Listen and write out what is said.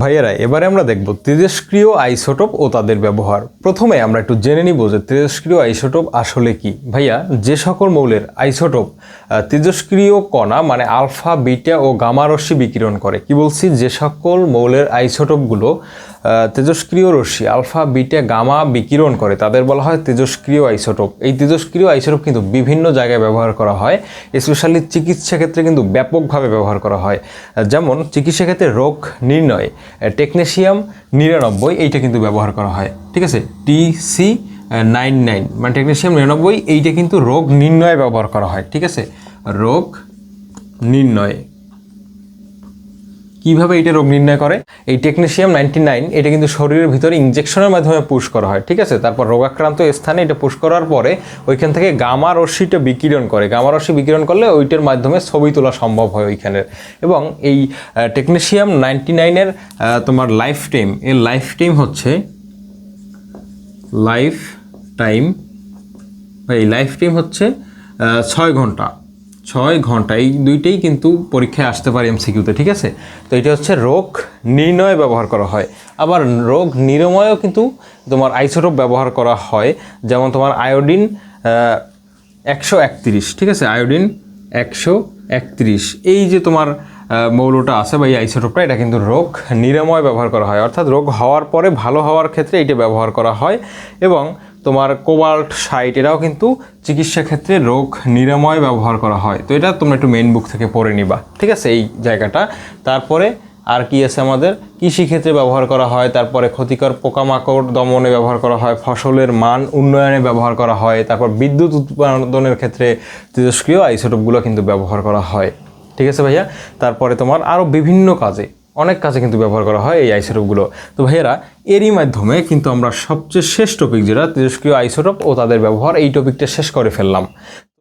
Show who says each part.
Speaker 1: ভাইয়েরা এবারে আমরা দেখব তেজস্ক্রিয় আইসোটোপ ও তাদের ব্যবহার। প্রথমে আমরা একটু জেনে নিব যে তেজস্ক্রিয় আইসোটোপ আসলে কি। ভাইয়া, যে সকল মৌলের আইসোটোপ তেজস্ক্রিয় কণা মানে আলফা, বিটা ও গামা রশ্মি বিকিরণ করে। কি বলছি? যে সকল মৌলের আইসোটোপগুলো তেজস্ক্রিয় রশ্মি আলফা, বিটা, গামা বিকিরণ করে তাদের বলা হয় তেজস্ক্রিয় আইসোটোপ। এই তেজস্ক্রিয় আইসোটোপ কিন্তু বিভিন্ন জায়গায় ব্যবহার করা হয়, স্পেশালি চিকিৎসা ক্ষেত্রে কিন্তু ব্যাপকভাবে ব্যবহার করা হয়। যেমন চিকিৎসা ক্ষেত্রে রোগ নির্ণয় টেকনেশিয়াম 99 এইটা কিন্তু ব্যবহার করা হয়। ঠিক আছে, TC99 মানে টেকনেশিয়াম 99 এইটা কিন্তু রোগ নির্ণয়ে ব্যবহার করা হয়। ঠিক আছে, রোগ নির্ণয় কিভাবে এটা রোগ নির্ণয় করে? এই টেকনেশিয়াম 99 এটা কিন্তু শরীরের ভিতরে ইনজেকশনের মাধ্যমে পুশ করা হয়। ঠিক আছে, তারপর রোগাক্রান্ত স্থানে এটা পুশ করার পরে ওইখান থেকে গামা রশ্মিটা বিকিরণ করে। গামা রশ্মি বিকিরণ করলে ওইটার মাধ্যমে ছবি তোলা সম্ভব হয় ওইখানের। এবং এই টেকনেশিয়াম 99-এর তোমার লাইফ টাইম, এর লাইফ টাইম হচ্ছে লাইফ টাইম হচ্ছে 6 ঘন্টা। 6 ঘন্টা, এই দুইটাই কিন্তু পরীক্ষায় আসতে পারে এমসিকিউতে। ঠিক আছে, তো এটা হচ্ছে রোগ নির্ণয়ে ব্যবহার করা হয়। আবার রোগ নিরাময়েও কিন্তু তোমার আইসোটোপ ব্যবহার করা হয়। যেমন তোমার আয়োডিন 131। ঠিক আছে, আয়োডিন 131 এই যে তোমার মৌলটা আছে বা এই আইসোটোপটা, এটা কিন্তু রোগ নিরাময় ব্যবহার করা হয়, অর্থাৎ রোগ হওয়ার পরে ভালো হওয়ার ক্ষেত্রে এটা ব্যবহার করা হয়। এবং তোমার কোবাল্ট 60 এটাও কিন্তু চিকিৎসা ক্ষেত্রে রোগ নিরাময় ব্যবহার করা হয়। তো এটা তোমরা একটু মেইন বুক থেকে পড়ে নিবা। ঠিক আছে, এই জায়গাটা। তারপরে আর কি আছে আমাদের? কৃষিক্ষেত্রে ব্যবহার করা হয়, তারপরে ক্ষতিকর পোকামাকড় দমনে ব্যবহার করা হয়, ফসলের মান উন্নয়নে ব্যবহার করা হয়, তারপর বিদ্যুৎ উৎপাদনের ক্ষেত্রে তেজস্ক্রিয় আইসোটোপগুলো কিন্তু ব্যবহার করা হয়। ঠিক আছে ভাইয়া, তারপরে তোমার আরও বিভিন্ন কাজে, অনেক কাজে কিন্তু ব্যবহার করা হয় এই আইসোটোপগুলো। তো ভাইয়েরা, এরই মাধ্যমে কিন্তু আমরা সবচেয়ে শেষ টপিক যেটা তেজস্ক্রিয় আইসোটোপ ও তাদের ব্যবহার, এই টপিকটা শেষ করে ফেললাম।